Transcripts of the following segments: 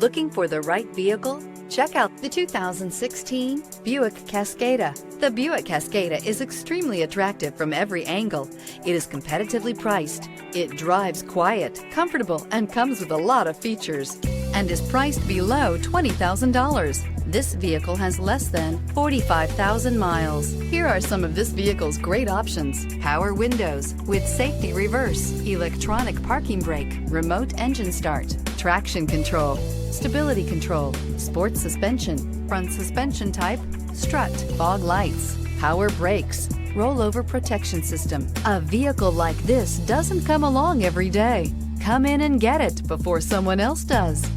Looking for the right vehicle? Check out the 2016 Buick Cascada. The Buick Cascada is extremely attractive from every angle. It is competitively priced. It drives quiet, comfortable, and comes with a lot of features, and is priced below $20,000. This vehicle has less than 45,000 miles. Here are some of this vehicle's great options: power windows with safety reverse, electronic parking brake, remote engine start, traction control, stability control, sports suspension, front suspension type, strut, fog lights, power brakes, rollover protection system. A vehicle like this doesn't come along every day. Come in and get it before someone else does.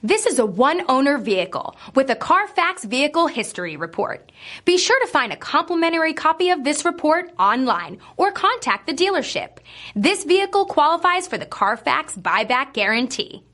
This is a one-owner vehicle with a Carfax Vehicle History Report. Be sure to find a complimentary copy of this report online or contact the dealership. This vehicle qualifies for the Carfax Buyback Guarantee.